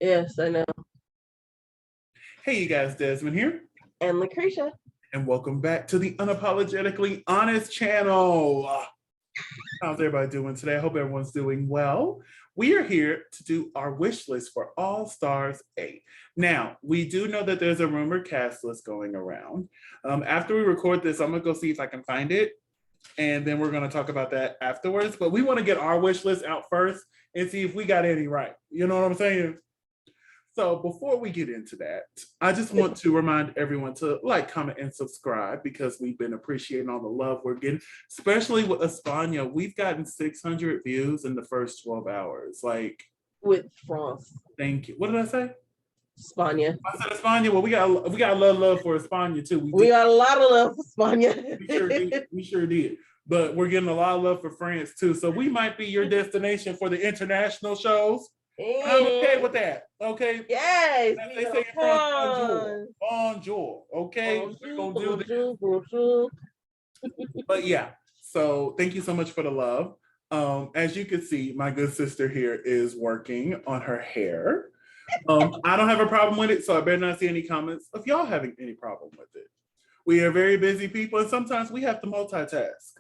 Yes, I know. Hey, you guys, Desmond here, And LaCresha. and welcome back to the Unapologetically Honest channel. How's everybody doing today? I hope everyone's doing well. We are here to do our wish list for All Stars 8. Now, we do know that there's a rumored cast list going around. After we record this, I'm going to go see if I can find it, and then we're going to talk about that afterwards. But we want to get our wish list out first and see if we got any right. You know what I'm saying? So before we get into that, I just want to remind everyone to like, comment, and subscribe because we've been appreciating all the love we're getting, especially with Espana. We've gotten 600 views in the first 12 hours. Like, with France. Thank you. What did I say? Spania. I said Espana. Well, we got a lot of love for Espana too. We got a lot of love for Spania. We sure did. We sure did. But we're getting a lot of love for France too. So we might be your destination for the international shows. I'm okay with that. Okay. Yes. As they say in France, bonjour. Bonjour. Okay. We're gonna do this. But yeah. So thank you so much for the love. As you can see, my good sister here is working on her hair. I don't have a problem with it, so I better not see any comments of y'all having any problem with it. We are very busy people, and sometimes we have to multitask.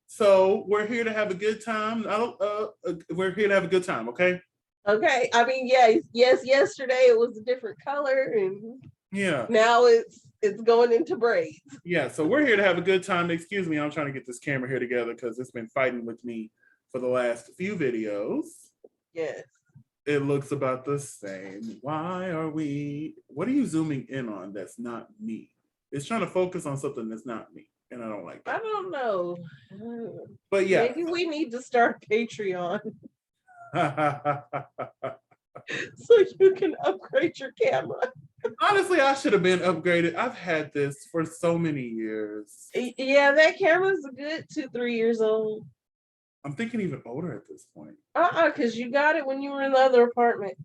So we're here to have a good time. We're here to have a good time, okay? Okay. I mean, yes. Yesterday it was a different color, and yeah, now it's going into braids. Yeah. So we're here to have a good time. Excuse me, I'm trying to get this camera here together because it's been fighting with me for the last few videos. Yes. It looks about the same. Why are we? What are you zooming in on? That's not me. It's trying to focus on something that's not me. And I don't like that. I don't know. But yeah. Maybe we need to start Patreon. So you can upgrade your camera. Honestly, I should have been upgraded. I've had this for so many years. Yeah, that camera's a good 2-3 years old. I'm thinking even older at this point. Because you got it when you were in the other apartment.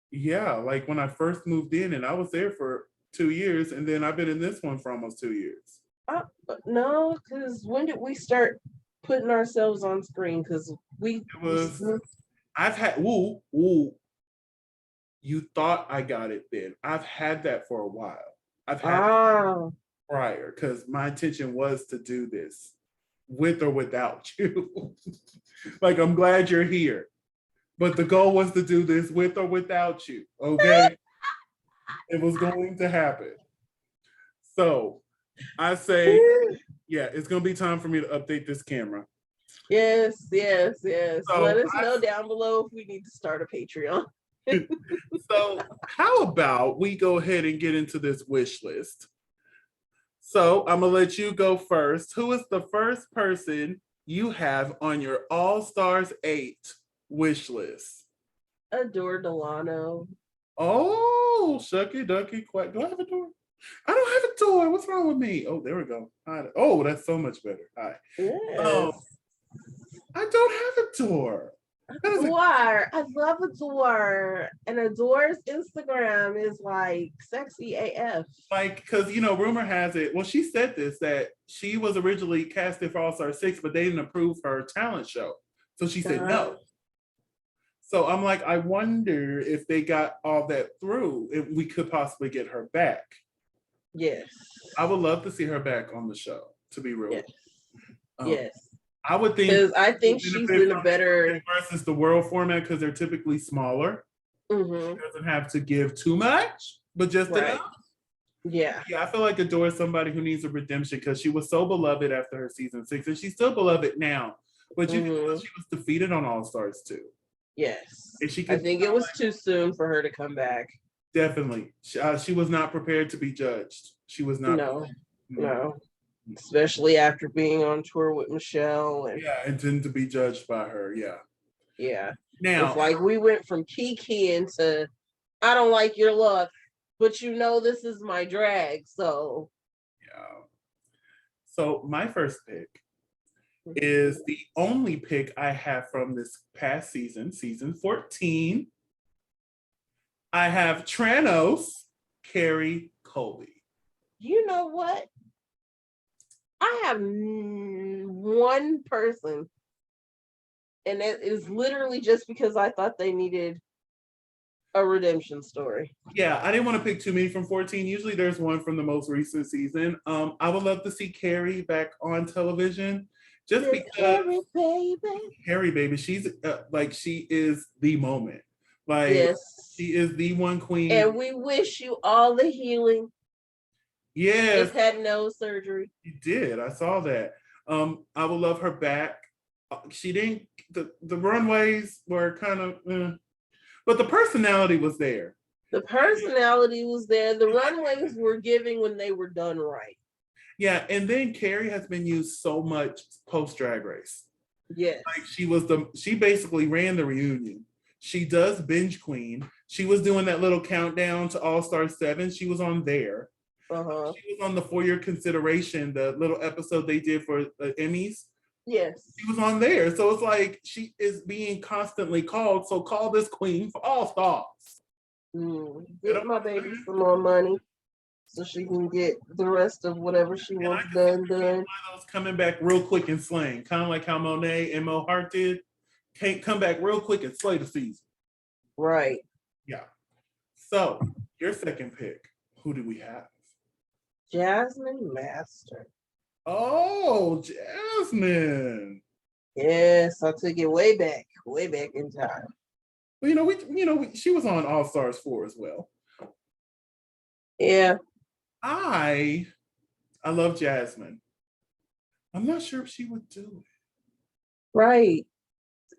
Yeah, like when I first moved in and I was there for 2 years, and then I've been in this one for almost 2 years. No, because when did we start putting ourselves on screen? Because I've had, you thought I got it then. I've had that for a while. I've had prior, because my intention was to do this with or without you. Like, I'm glad you're here. But the goal was to do this with or without you, okay? It was going to happen. So I say, yeah, it's going to be time for me to update this camera. Yes. So let us know down below if we need to start a Patreon. So how about we go ahead and get into this wish list? So I'm going to let you go first. Who is the first person you have on your All Stars 8 wish list? Adore Delano. Oh, shucky ducky quack. Do I have a door? I don't have a door. What's wrong with me? Oh, there we go. Hi. Oh, that's so much better. Hi. Yes. I don't have a door. Adore. I love Adore. And Adore's Instagram is like sexy AF. Like, because, rumor has it, well, she said this, that she was originally casted for All Star 6, but they didn't approve her talent show. So she said no. So I'm like, I wonder if they got all that through, if we could possibly get her back. Yes. I would love to see her back on the show, to be real. Yes. Yes. I would think, because I think she's in a better versus the world format, because they're typically smaller. Mm-hmm. She doesn't have to give too much, but just enough. Yeah. I feel like Adore is somebody who needs a redemption, because she was so beloved after her season 6, and she's still beloved now. But you know, she was defeated on All Stars too. Yes. And I think it was too soon for her to come back. Definitely. She was not prepared to be judged. She was not. No. Especially after being on tour with Michelle. And then to be judged by her. Yeah. Now, it's like we went from Kiki into, I don't like your look, but this is my drag. So. Yeah. So my first pick is the only pick I have from this past season, season 14. I have Tranos, Carrie Coulee. You know what? I have one person And it is literally just because I thought they needed a redemption story. Yeah, I didn't want to pick too many from 14. Usually there's one from the most recent season. I would love to see Carrie back on television just Miss because Carrie, baby. Carrie, baby, she's like, she is the moment. Like, Yes. she is the one queen. And we wish you all the healing. Yes, Just had nose surgery. she did. I saw that. I would love her back. She didn't, the runways were kind of, but the personality was there. The personality was there. The runways were giving when they were done right. Yeah, and then Carrie has been used so much post Drag Race. Yes. Like, she basically ran the reunion. She does Binge Queen. She was doing that little countdown to All Star 7. She was on there. Uh-huh. She was on the For Your Consideration, the little episode they did for the Emmys. Yes. She was on there. So it's like, she is being constantly called. So call this queen for All Stars. Get my baby some more money so she can get the rest of whatever she wants done. Those coming back real quick and slaying, kind of like how Monet and Mo Hart did. Can't come back real quick and slay the season. Right. Yeah. So your second pick, who do we have? Jasmine Master. Oh, Jasmine. Yes, I took it way back in time. Well, she was on All Stars 4 as well. Yeah. I love Jasmine. I'm not sure if she would do it. Right.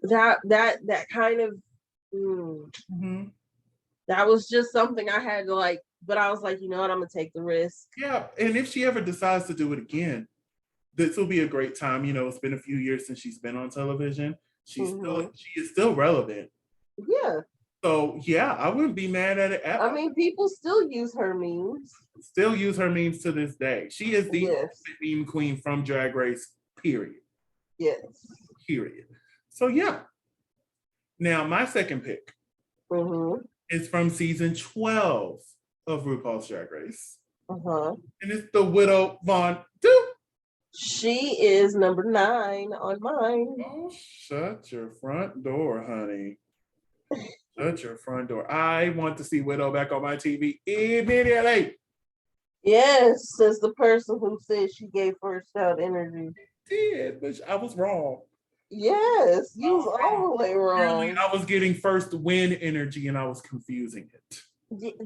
That kind of that was just something I had to like, but I was like, you know what, I'm gonna take the risk. Yeah, and if she ever decides to do it again, this will be a great time. It's been a few years since she's been on television. She is still relevant. Yeah. So yeah, I wouldn't be mad at it. I mean, people still use her memes. Still use her memes to this day. She is the meme queen from Drag Race, period. Yes. Period. So yeah. Now my second pick is from season 12 of RuPaul's Drag Race. And it's the Widow Von Du. She is number 9 on mine. Oh, shut your front door, honey. Shut your front door. I want to see Widow back on my TV immediately. Yes, says the person who said she gave first out energy. Did, but I was wrong. Yes, you was all the way wrong. Really, I was getting first win energy and I was confusing it.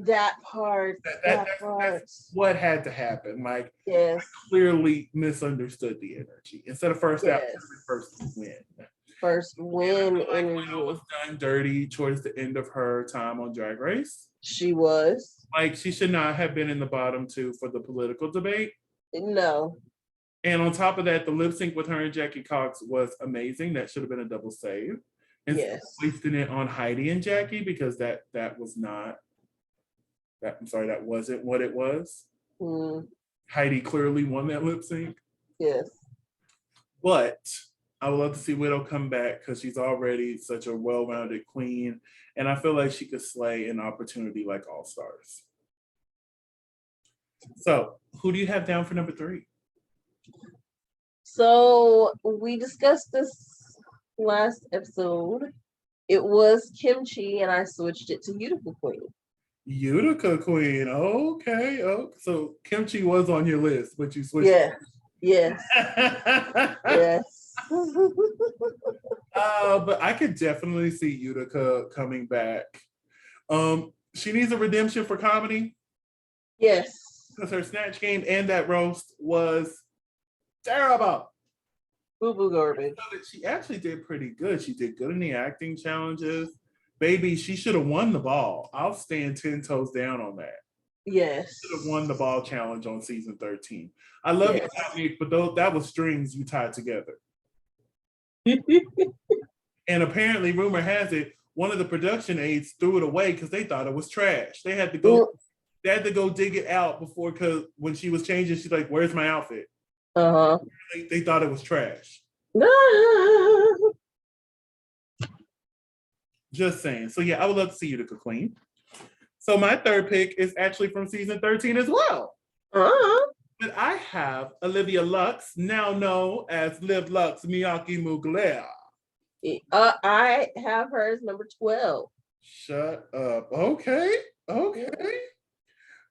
That part. That's what had to happen. Like, yes, I clearly misunderstood the energy. Instead of first out, first win. First win energy. Widow was done dirty towards the end of her time on Drag Race. She was. Like, she should not have been in the bottom 2 for the political debate. No. And on top of that, the lip sync with her and Jackie Cox was amazing. That should have been a double save. And wasting it on Heidi and Jackie because that was not. That wasn't what it was. Heidi clearly won that lip sync. Yes. But I would love to see Widow come back because she's already such a well-rounded queen. And I feel like she could slay an opportunity like All Stars. So who do you have down for number 3? So we discussed this last episode. It was Kimchi and I switched it to Utica Queen. Utica Queen. Okay. Oh, so Kimchi was on your list, but you switched. Yes. Yes. But I could definitely see Utica coming back. She needs a redemption for comedy. Yes. Because her snatch game and that roast was terrible. Boo-boo garbage. She actually did pretty good. She did good in the acting challenges. Baby, she should have won the ball. I'll stand 10 toes down on that. Yes. She should have won the ball challenge on season 13. I love your technique, but that was strings you tied together. And apparently, rumor has it, one of the production aides threw it away because they thought it was trash. They had to go dig it out before, because when she was changing, she's like, "Where's my outfit?" They thought it was trash. Just saying. So yeah, I would love to see Utica Queen. So my third pick is actually from season 13 as well. But I have Olivia Lux, now known as Liv Lux Miyake Mugler. I have her as number 12. Shut up. Okay. Okay.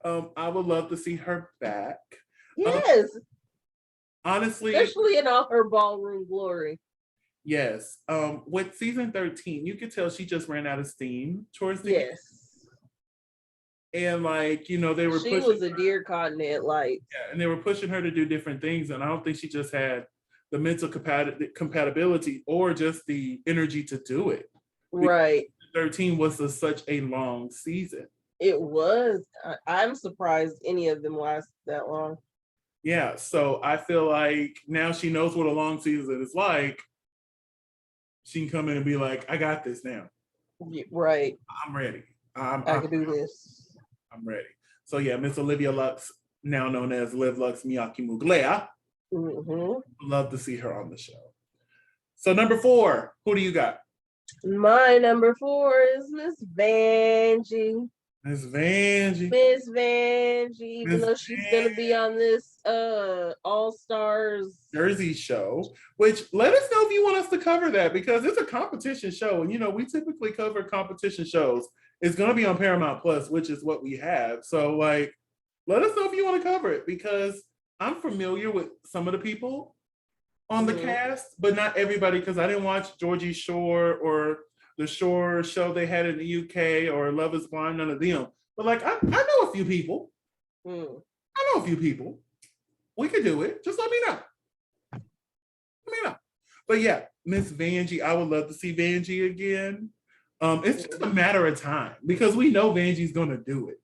I would love to see her back. Yes, Honestly, especially in all her ballroom glory. yes. With season 13, you could tell she just ran out of steam towards the end. Yes. And like, they were She pushing was a deer caught in the headlights. and they were pushing her to do different things. And I don't think she just had the mental compatibility or just the energy to do it. Right. 13 was such a long season. It was. I'm surprised any of them last that long. Yeah, so I feel like now she knows what a long season is like. She can come in and be like, I got this now. Right. I'm ready. I can do this. I'm ready. So yeah, Miss Olivia Lux, now known as Liv Lux Miyaki Muglea. Love to see her on the show. So number 4, who do you got? My number 4 is Miss Vanjie. Miss Vanjie. Miss Vanjie, even though she's gonna be on this All Stars Jersey show, which let us know if you want us to cover that, because it's a competition show, and we typically cover competition shows. It's going to be on Paramount Plus, which is what we have. So like, let us know if you want to cover it, because I'm familiar with some of the people on the cast, but not everybody, because I didn't watch Georgie Shore or the Shore show they had in the UK or Love is Blind, none of them. But like, I know a few people. I know a few people. We could do it. Just let me know. But yeah, Miss Vanjie, I would love to see Vanjie again. It's just a matter of time, because we know Vanjie's gonna do it.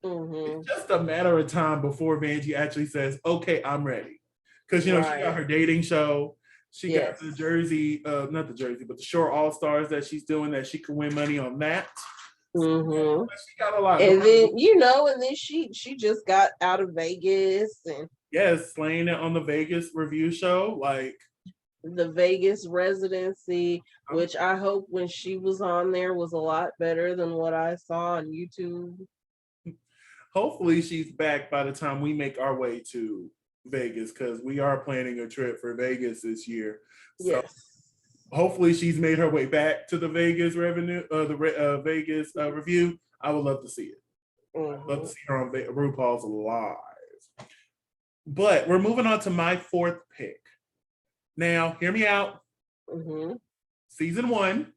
It's just a matter of time before Vanjie actually says, okay, I'm ready. Because she got her dating show. She got the Jersey, not the Jersey, but the Shore All Stars that she's doing, that she can win money on that. So, she got a lot. And then and then she just got out of Vegas, and slaying it on the Vegas review show, like the Vegas residency, which I hope when she was on there was a lot better than what I saw on YouTube. Hopefully she's back by the time we make our way to Vegas, because we are planning a trip for Vegas this year. So hopefully she's made her way back to the Vegas Vegas review. I would love to see it. Love to see her on RuPaul's Live. But we're moving on to my 4th pick. Now, hear me out. Season 1.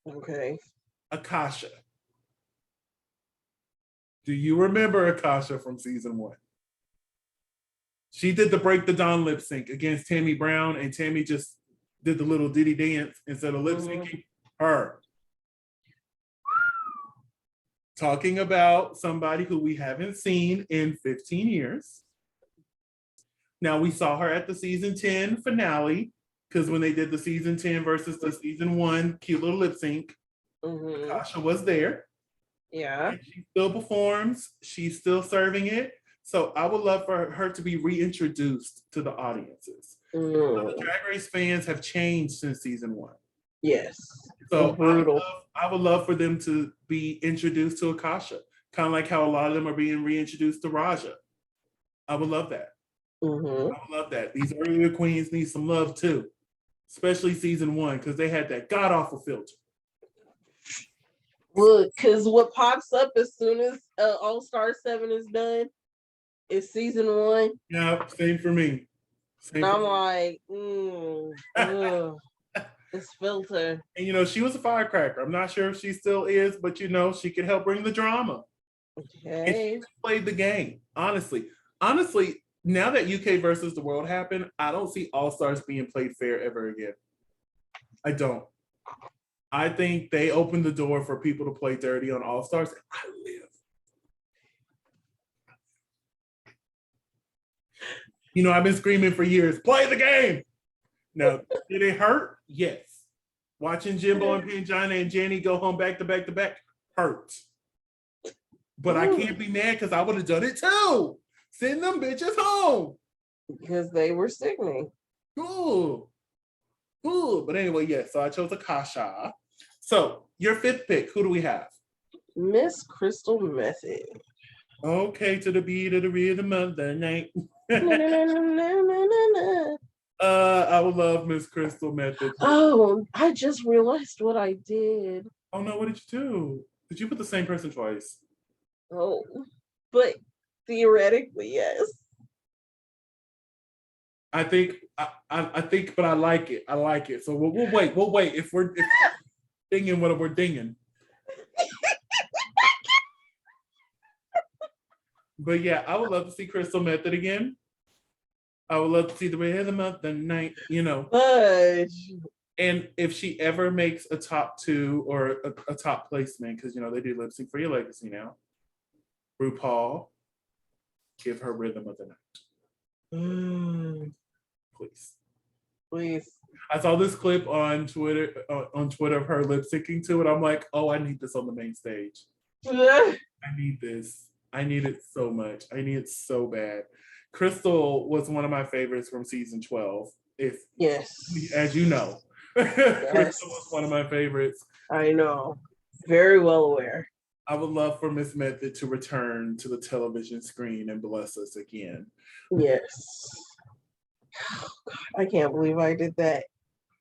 Okay. Akasha. Do you remember Akasha from season 1? She did the Break the Dawn lip sync against Tammy Brown, and Tammy just did the little ditty dance instead of lip syncing. Her. Talking about somebody who we haven't seen in 15 years. Now, we saw her at the season 10 finale, because when they did the season 10 versus the season 1 cute little lip sync, Akasha was there. Yeah. And she still performs. She's still serving it. So I would love for her to be reintroduced to the audiences. The Drag Race fans have changed since season 1. Yes. So I would love for them to be introduced to Akasha, kind of like how a lot of them are being reintroduced to Raja. I would love that. I would love that. These earlier queens need some love too, especially season 1, because they had that god-awful filter. Look, because what pops up as soon as All Star 7 is done is season 1. Yeah, same for me. I'm like, this filter. And she was a firecracker. I'm not sure if she still is, but she could help bring the drama. Okay. And she played the game. Honestly, now that UK versus the world happened, I don't see All Stars being played fair ever again. I don't. I think they opened the door for people to play dirty on All Stars. I live. I've been screaming for years, play the game. Now, did it hurt? Yes. Watching Jimbo and Pangina and Jenny go home back to back to back hurts. But I can't be mad, because I would have done it too. Send them bitches home. Because they were sickening. Cool. But anyway, yes. So I chose Akasha. So your 5th pick, who do we have? Miss Crystal Method. Okay, to the beat of the rhythm of the night. I would love Miss Crystal Method. Oh, I just realized what I did. Oh no, what did you do? Did you put the same person twice? Oh, but theoretically, yes. I think I think, but I like it. I like it. So we'll wait. We'll wait. If we're dinging what we're dinging. But yeah, I would love to see Crystal Method again. I would love to see the rhythm of the night, you know. Fudge. And if she ever makes a top two or a top placement, because you know they do lip sync for your legacy now, RuPaul, give her rhythm of the night, please. Please. I saw this clip on Twitter of her lip syncing to it. I'm like, oh, I need this on the main stage. I need this. I need it so much. I need it so bad. Crystal was one of my favorites from season 12. If Yes. As you know, Yes. Crystal was one of my favorites. I know. Very well aware. I would love for Miss Method to return to the television screen and bless us again. Yes. Oh, God, I can't believe I did that.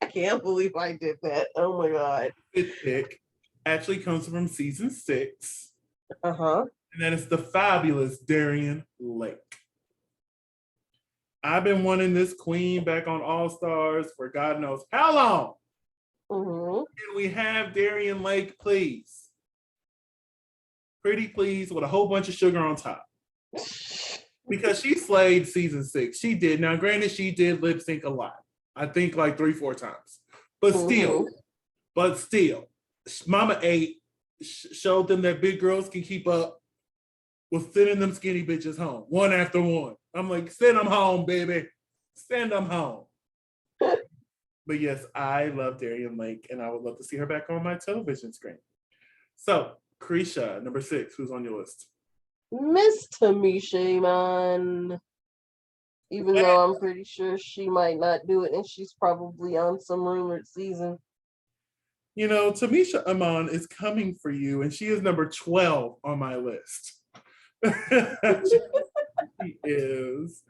I can't believe I did that. Oh my God. Fifth pick actually comes from season 6. Uh-huh. And that is the fabulous Darian Lake. I've been wanting this queen back on All Stars for God knows how long. Mm-hmm. Can we have Darian Lake, please? Pretty please, with a whole bunch of sugar on top. Because she slayed season 6. She did. Now, granted, she did lip sync a lot. I think like 3-4 times. But still, Mama 8 showed them that big girls can keep up with sending them skinny bitches home, one after one. I'm like, send them home, baby. Send them home. But yes, I love Darian Lake, and I would love to see her back on my television screen. So, Krisha, number 6, who's on your list? Miss Tamisha Iman. Even though I'm pretty sure she might not do it, and she's probably on some rumored season. You know, Tamisha Iman is coming for you, and she is number 12 on my list. She is.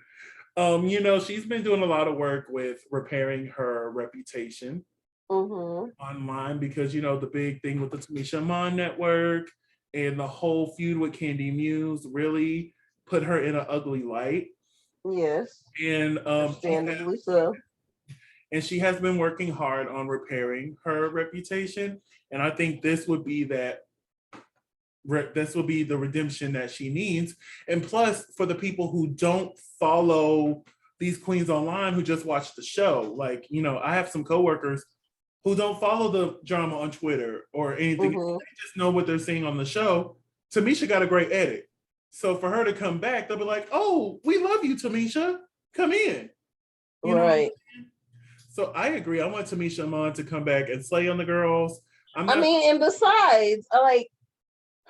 You know, she's been doing a lot of work with repairing her reputation online because, you know, the big thing with the Tamisha Iman network and the whole feud with Candy Muse really put her in an ugly light. Yes. And understandably so. And she has been working hard on repairing her reputation. And I think this would be the redemption that she needs. And plus, for the people who don't follow these queens online, who just watch the show, like, you know, I have some coworkers who don't follow the drama on Twitter or anything. They just know what they're seeing on the show. Tamisha got a great edit. So for her to come back, they'll be like, oh, we love you, Tamisha. Come in. You right. know? So I agree. I want Tamisha Iman to come back and slay on the girls. And besides, like,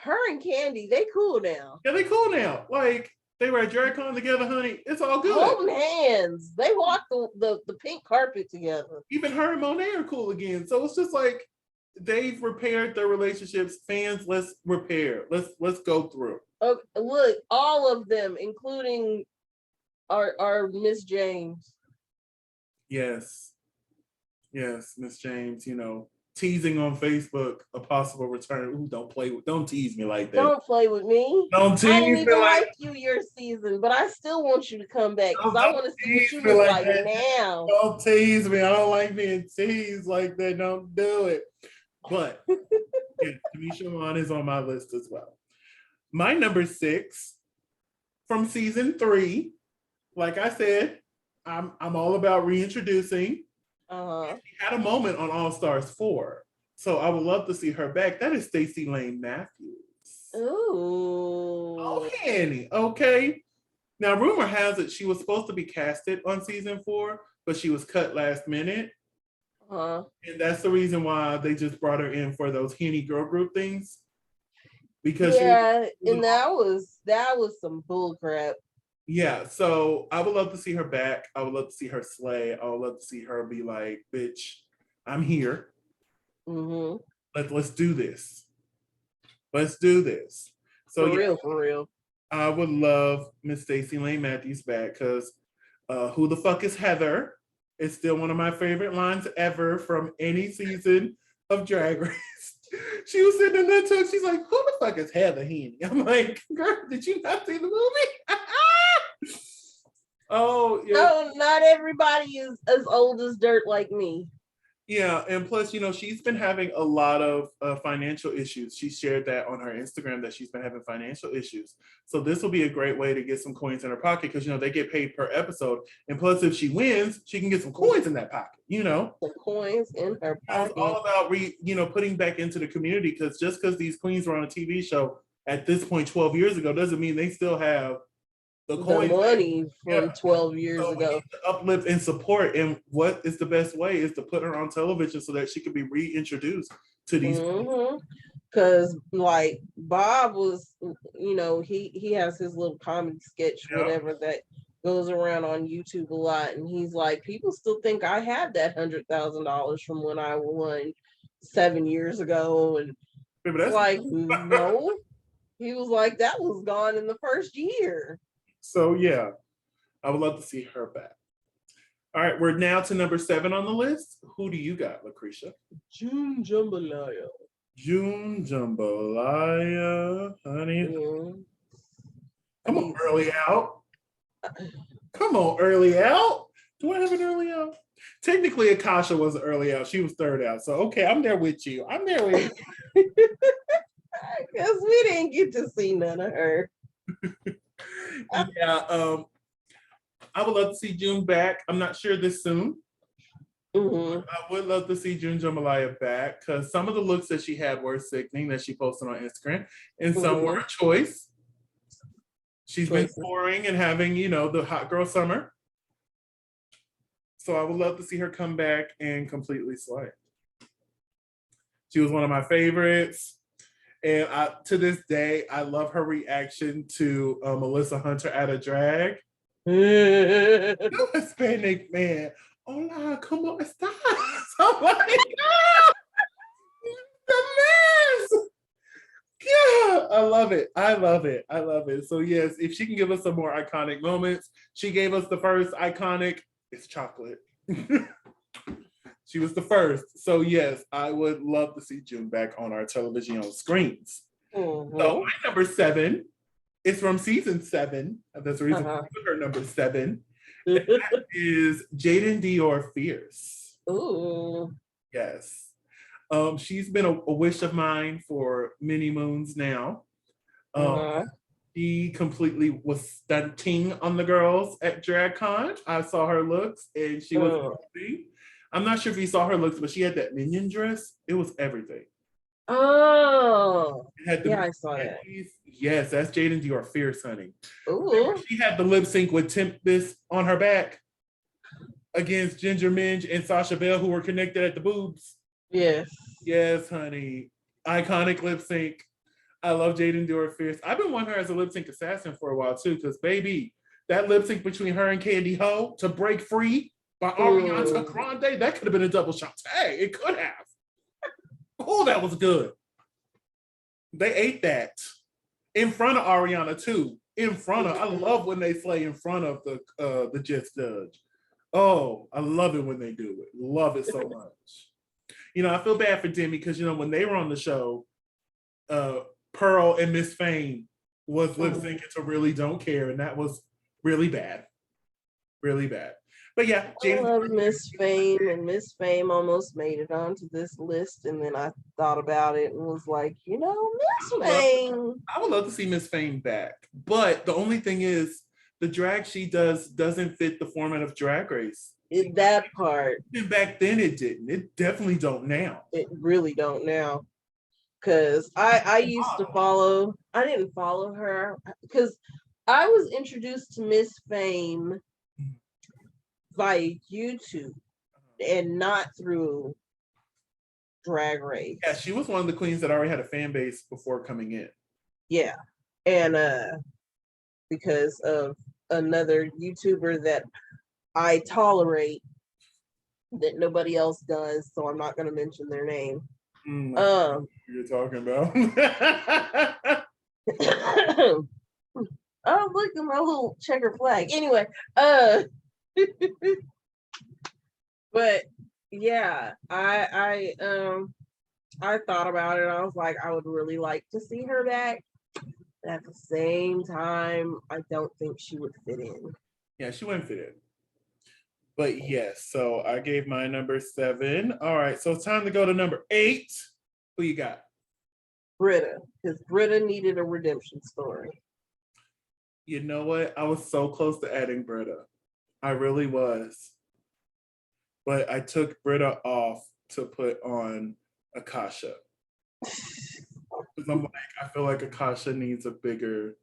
her and Candy, they cool now. Yeah, they cool now. Like, they were at DragCon together, honey. It's all good. Holding hands. They walked the pink carpet together. Even her and Monet are cool again. So it's just like, they've repaired their relationships. Fans, let's repair. Let's go through. Oh, look, all of them, including our Miss James. Yes, Miss James, you know, teasing on Facebook a possible return. Ooh, don't tease me like that. Don't play with me. Don't tease I didn't even me like you your season, but I still want you to come back because I want to see what you look like now. Don't tease me. I don't like being teased like that. Don't do it. But yeah, Tamisha Iman is on my list as well. My number 6 from season 3, like I said, I'm all about reintroducing. She had a moment on All Stars 4, so I would love to see her back. That is Stacey Lane Matthews. Ooh. Oh, Annie. Okay. Now, rumor has it she was supposed to be casted on season 4, but she was cut last minute. And that's the reason why they just brought her in for those Henny girl group things. Because that was some bull crap. Yeah, so I would love to see her back. I would love to see her slay. I would love to see her be like, bitch, I'm here. Let's do this. Let's do this. So for real. I would love Miss Stacey Lane Matthews back because who the fuck is Heather? It's still one of my favorite lines ever from any season of Drag Race. She was sitting in that tub. She's like, "Who the fuck is Heather Heaney?" I'm like, "Girl, did you not see the movie?" Oh yeah. No, not everybody is as old as dirt like me. Yeah, and plus, she's been having a lot of financial issues. She shared that on her Instagram that she's been having financial issues. So this will be a great way to get some coins in her pocket because they get paid per episode. And plus, if she wins, she can get some coins in that pocket. Some coins in her pocket. It's all about putting back into the community because just because these queens were on a TV show at this point 12 years ago doesn't mean they still have the money from 12 years ago. We need to uplift and support, and what is the best way is to put her on television so that she can be reintroduced to these. Because like Bob was, he has his little comedy sketch, whatever that goes around on YouTube a lot, and he's like, people still think I have that $100,000 from when I won 7 years ago, and it's like, no. He was like, that was gone in the first year. So yeah, I would love to see her back. All right, we're now to number 7 on the list. Who do you got, LaCresha? June Jambalaya. June Jambalaya, honey. Come on, early out. Come on, early out. Do I have an early out? Technically, Akasha was an early out. She was third out. So, okay, I'm there with you. I'm there with you. Because we didn't get to see none of her. Yeah, I would love to see June back. I'm not sure this soon. I would love to see June Jambalaya back because some of the looks that she had were sickening that she posted on Instagram, and some were a choice. She's been touring and having, the hot girl summer. So I would love to see her come back and completely slay. She was one of my favorites. And to this day, I love her reaction to Melissa Hunter out of drag. No Hispanic man. Hola, ¿cómo estás? Oh my God! The mess! Yeah, I love it. I love it. I love it. So yes, if she can give us some more iconic moments, she gave us the first iconic, it's chocolate. She was the first. So yes, I would love to see June back on our television screens. So my number 7 is from season 7. That's the reason why I put her number 7. That is Jaden Dior Fierce. Ooh. Yes. She's been a wish of mine for many moons now. She completely was stunting on the girls at DragCon. I saw her looks and she was amazing. I'm not sure if you saw her looks, but she had that minion dress. It was everything. Oh, yeah, I saw that. Yes, that's Jaden Dior Fierce, honey. Ooh. She had the lip sync with Tempest on her back against Ginger Minge and Sasha Bell, who were connected at the boobs. Yes. Yes, honey. Iconic lip sync. I love Jaden Dior Fierce. I've been wanting her as a lip sync assassin for a while too, because baby, that lip sync between her and Candy Ho to Break Free by Ariana Grande, that could have been a double shot. Hey, it could have. Oh, that was good. They ate that in front of Ariana too. In front of, I love when they slay in front of the Just Judge. Oh, I love it when they do it. Love it so much. I feel bad for Demi because when they were on the show, Pearl and Miss Fame was lip syncing to Really Don't Care, and that was really bad. Really bad. But yeah, I love Miss Fame, and Miss Fame almost made it onto this list, and then I thought about it and was like, Miss Fame. I would love to see Miss Fame back, but the only thing is, the drag she does doesn't fit the format of Drag Race. That part. And back then it didn't. It definitely don't now. It really don't now. Because I used to follow, I didn't follow her because I was introduced to Miss Fame via YouTube and not through Drag Race. Yeah, she was one of the queens that already had a fan base before coming in. Yeah. And because of another YouTuber that I tolerate that nobody else does, so I'm not going to mention their name. You're talking about. Oh, look at my little checker flag. Anyway, But yeah, I thought about it. I was like, I would really like to see her back. At the same time, I don't think she would fit in. Yeah, she wouldn't fit in. But yes, so I gave my number 7. All right, so it's time to go to number 8. Who you got? Britta, because Britta needed a redemption story. You know what? I was so close to adding Britta. I really was. But I took Britta off to put on Akasha. Because I'm like, I feel like Akasha needs a bigger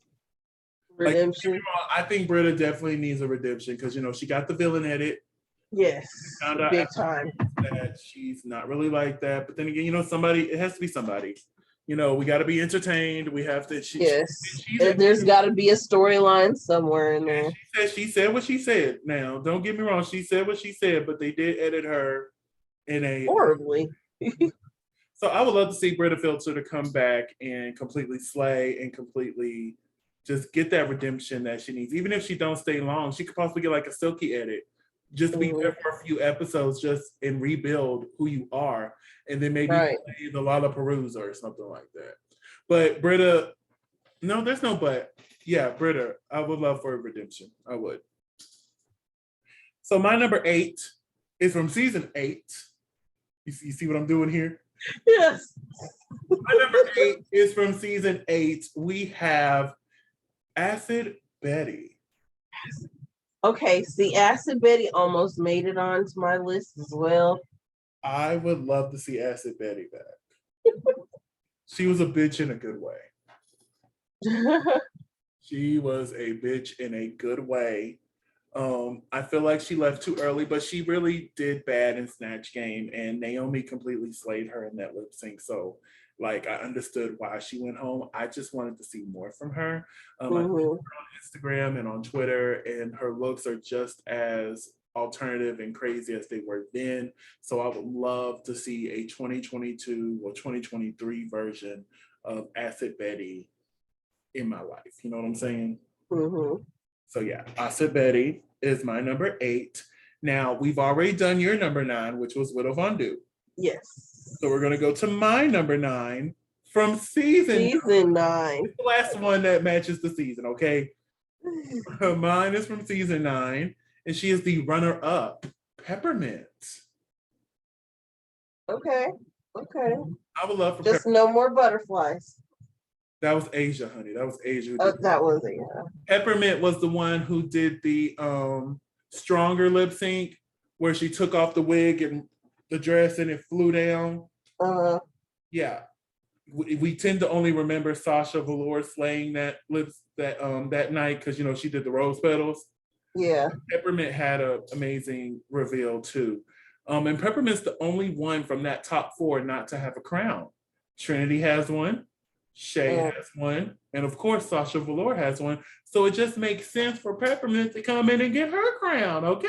redemption. Like, I think Britta definitely needs a redemption because she got the villain edit. Yes, Found out big time. that she's not really like that. But then again, somebody, it has to be somebody. We got to be entertained. We have to. There's got to be a storyline somewhere in there. She said what she said. Now, don't get me wrong. She said what she said, but they did edit her in a horribly. So I would love to see Britta Filter to come back and completely slay and completely just get that redemption that she needs. Even if she don't stay long, she could possibly get like a Silky edit. Just be there for a few episodes just and rebuild who you are. And then maybe play the Lollapalooza or something like that. But Britta, no, there's no but. Yeah, Britta, I would love for a redemption. I would. So my number 8 is from season 8. You see what I'm doing here? Yes. My number 8 is from season 8. We have Acid Betty. Okay, see, Acid Betty almost made it onto my list as well. I would love to see Acid Betty back. She was a bitch in a good way. She was a bitch in a good way. I feel like she left too early, but she really did bad in Snatch Game, and Naomi completely slayed her in that lip sync. So, I understood why she went home. I just wanted to see more from her. I her on Instagram and on Twitter, and her looks are just as alternative and crazy as they were then. So I would love to see a 2022 or 2023 version of Acid Betty in my life. You know what I'm saying? So yeah, Acid Betty is my number 8. Now, we've already done your number 9, which was Widow Von'Du. Yes. So we're going to go to my number 9 from season 9. The last one that matches the season, okay? Mine is from season 9, and she is the runner-up, Peppermint. Okay. I would love for just no more butterflies. That was Asia, honey. That was Asia. That was Asia. Peppermint was the one who did the stronger lip sync where she took off the wig and the dress and it flew down. Yeah. We tend to only remember Sasha Velour slaying that that night because she did the rose petals. Yeah. Peppermint had an amazing reveal too. And Peppermint's the only one from that top 4 not to have a crown. Trinity has one. Shay has one, and of course Sasha Velour has one. So it just makes sense for Peppermint to come in and get her crown, okay?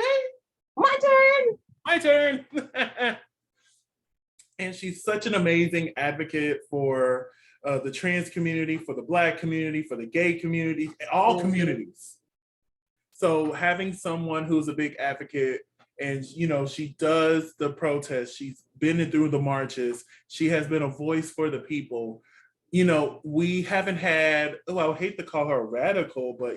My turn. And she's such an amazing advocate for the trans community, for the Black community, for the gay community, all communities. So having someone who's a big advocate, and she does the protests, she's been through the marches, she has been a voice for the people. We haven't had, I hate to call her a radical, but,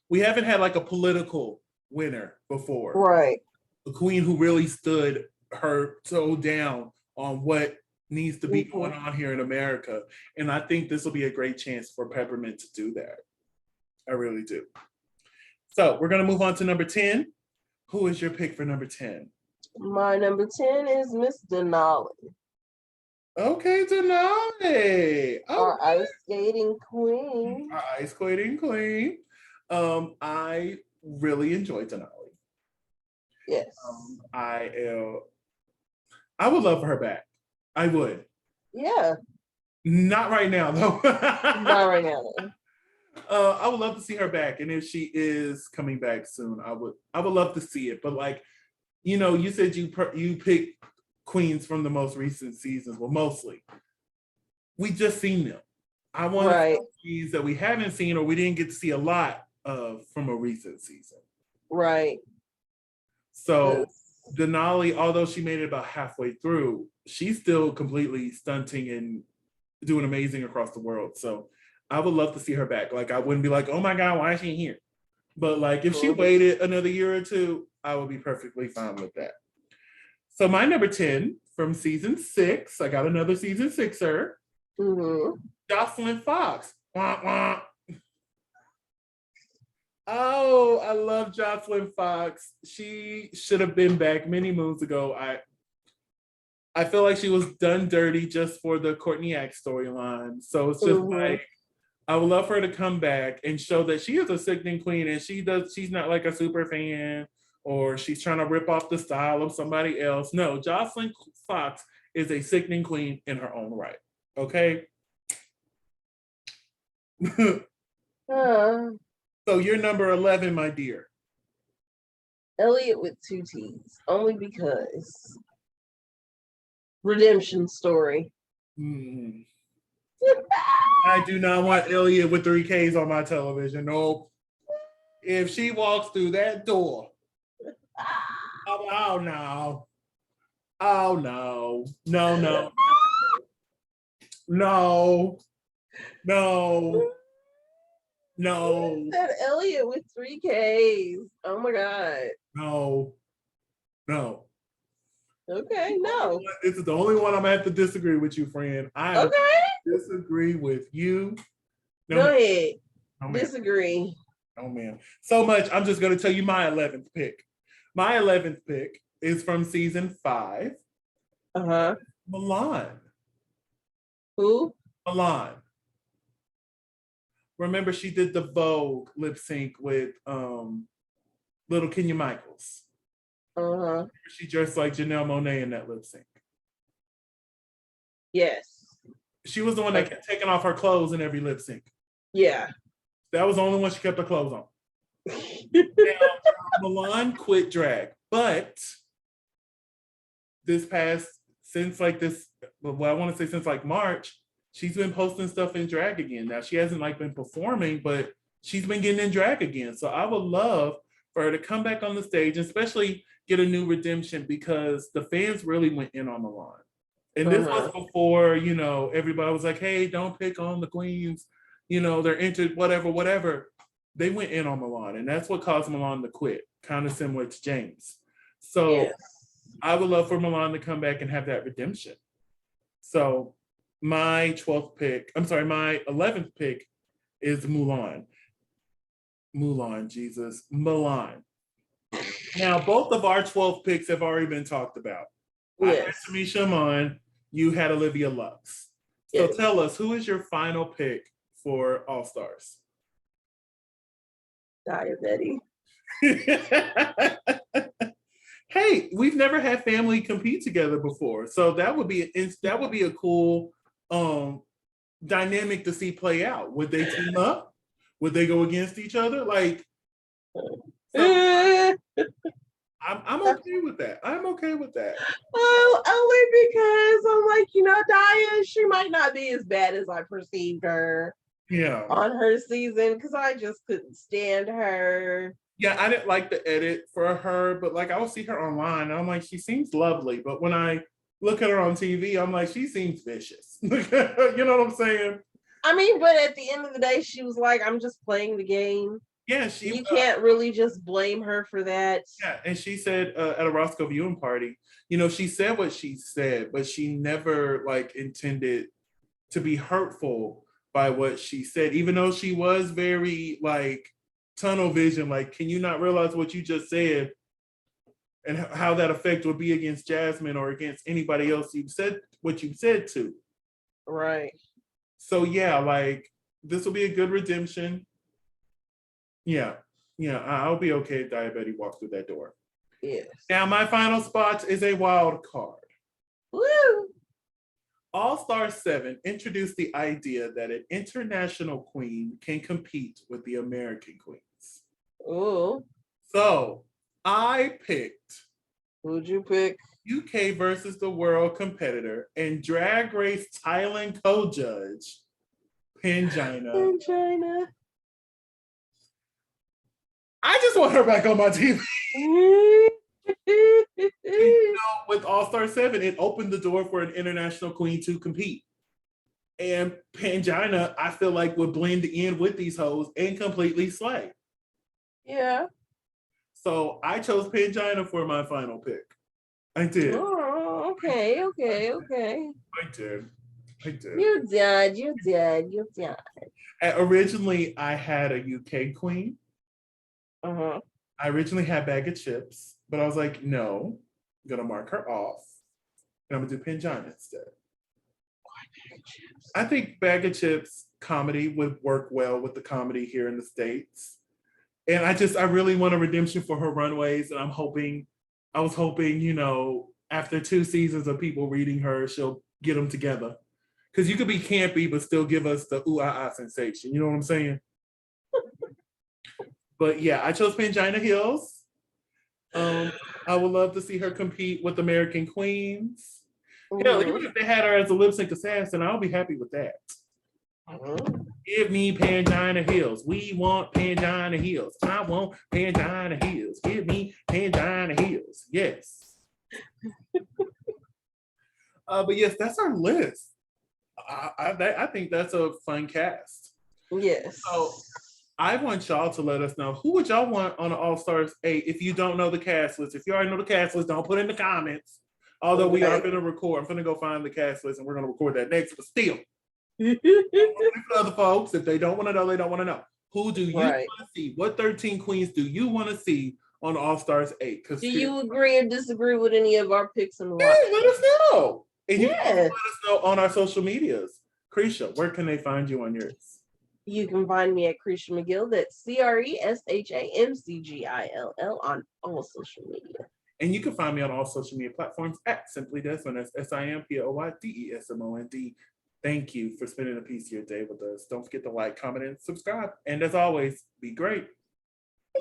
we haven't had like a political winner before. Right. A queen who really stood her toe down on what needs to be going on here in America. And I think this will be a great chance for Peppermint to do that. I really do. So we're going to move on to number 10. Who is your pick for number 10? My number 10 is Miss Denali. Okay, Denali. Okay. Our ice skating queen. I really enjoy Denali. Yes. I would love for her back. I would. Yeah. Not right now, though. Not right now, though. I would love to see her back, and if she is coming back soon, I would love to see it. But you said you picked queens from the most recent seasons. Well, mostly. We just seen them. I want queens that we haven't seen or we didn't get to see a lot of from a recent season. Right. So Denali, although she made it about halfway through, she's still completely stunting and doing amazing across the world. So I would love to see her back. Like, I wouldn't be like, oh my God, why is she here? But like, if she waited another year or two, I would be perfectly fine with that. So my number 10 from season 6, I got another season 6er, Jocelyn Fox. Wah, wah. Oh, I love Jocelyn Fox. She should have been back many moons ago. I feel like she was done dirty just for the Courtney Act storyline. So it's just like, I would love for her to come back and show that she is a sickening queen and she's not like a super fan or she's trying to rip off the style of somebody else. No, Jocelyn Fox is a sickening queen in her own right. Okay? So you're number 11, my dear. Elliot with 2 T's, only because redemption story. I do not want Elliot with 3 Ks on my television. Nope. If she walks through that door, oh no. Oh no. No. That Elliot with 3 Ks. Oh my God. No. Okay, no. This is the only one I'm gonna have to disagree with you, friend. I disagree with you. No, go ahead. No, disagree. Oh man. So much. I'm just gonna tell you my 11th pick. My 11th pick is from season 5. Milan. Who? Milan. Remember, she did the Vogue lip sync with little Kenya Michaels. She dressed like Janelle Monáe in that lip sync. Yes. She was the one that kept taking off her clothes in every lip sync. Yeah. That was the only one she kept her clothes on. Now, Milan quit drag, but since like March, she's been posting stuff in drag again. Now, she hasn't like been performing, but she's been getting in drag again. So I would love for her to come back on the stage, and especially get a new redemption, because the fans really went in on Milan. And this was before, everybody was like, hey, don't pick on the queens. They're entered, whatever. They went in on Milan, and that's what caused Milan to quit, kind of similar to James. So I would love for Milan to come back and have that redemption. So my 11th pick is Milan. Now, both of our 12 picks have already been talked about. Yes. I had Tamisha Iman, you had Olivia Lux. So tell us, who is your final pick for All Stars? Diabetes. Hey, we've never had family compete together before, so that would be a cool dynamic to see play out. Would they team up? Would they go against each other? Like, I'm okay with that. Well, only because I'm like, Dia, she might not be as bad as I perceived her. Yeah. On her season, because I just couldn't stand her. Yeah, I didn't like the edit for her, but like I would see her online, and I'm like, she seems lovely. But when I look at her on TV, I'm like, she seems vicious. You know what I'm saying? I mean, but at the end of the day, she was like, I'm just playing the game. Yeah, you can't really just blame her for that. Yeah, and she said at a Roscoe viewing party, she said what she said, but she never like intended to be hurtful by what she said, even though she was very like tunnel vision, like, can you not realize what you just said and how that effect would be against Jasmine or against anybody else you said what you said to. Right. So yeah, like this will be a good redemption. Yeah, I'll be okay if Diabetes walks through that door. Yes. Now my final spot is a wild card. Woo! All-Star 7 introduced the idea that an international queen can compete with the American queens. Ooh. So I picked. Who'd you pick? UK versus the world competitor and Drag Race Thailand co-judge, Pangina. I just want her back on my TV. With All-Star 7, it opened the door for an international queen to compete. And Pangina, I feel like, would blend in with these hoes and completely slay. Yeah. So I chose Pangina for my final pick. I did. Oh, okay. I did. You did. Originally, I had a UK queen. Uh-huh. I originally had Bag of Chips, but I was like, no, I'm gonna mark her off. And I'm gonna do Pangina instead. I think Bag of Chips comedy would work well with the comedy here in the States. And I really want a redemption for her runways. And I was hoping, after 2 seasons of people reading her, she'll get them together. Because you could be campy, but still give us the ooh ah ah sensation. You know what I'm saying? But yeah, I chose Pangina Hills. I would love to see her compete with American Queens. Hell, even if they had her as a lip sync assassin, I'll be happy with that. Give me Pangina Hills. We want Pangina Hills. I want Pangina Hills. Give me Pangina Hills. Yes. But yes, that's our list. I think that's a fun cast. Yes. So I want y'all to let us know, who would y'all want on the All-Stars 8 if you don't know the cast list. If you already know the cast list, don't put in the comments. Although we are going to record. I'm going to go find the cast list and we're going to record that next. But still, for other folks, if they don't want to know, they don't want to know. Who do you want to see? What 13 queens do you want to see on All-Stars 8? Do you agree or disagree with any of our picks and why? Hey, let us know. And you can also let us know on our social medias. Cresha, where can they find you on yours? You can find me at Cresha McGill. That's CRESHAMCGILL on all social media. And you can find me on all social media platforms at Simply Desmond. That's SIMPLYDESMOND. Thank you for spending a piece of your day with us. Don't forget to like, comment, and subscribe. And as always, be great.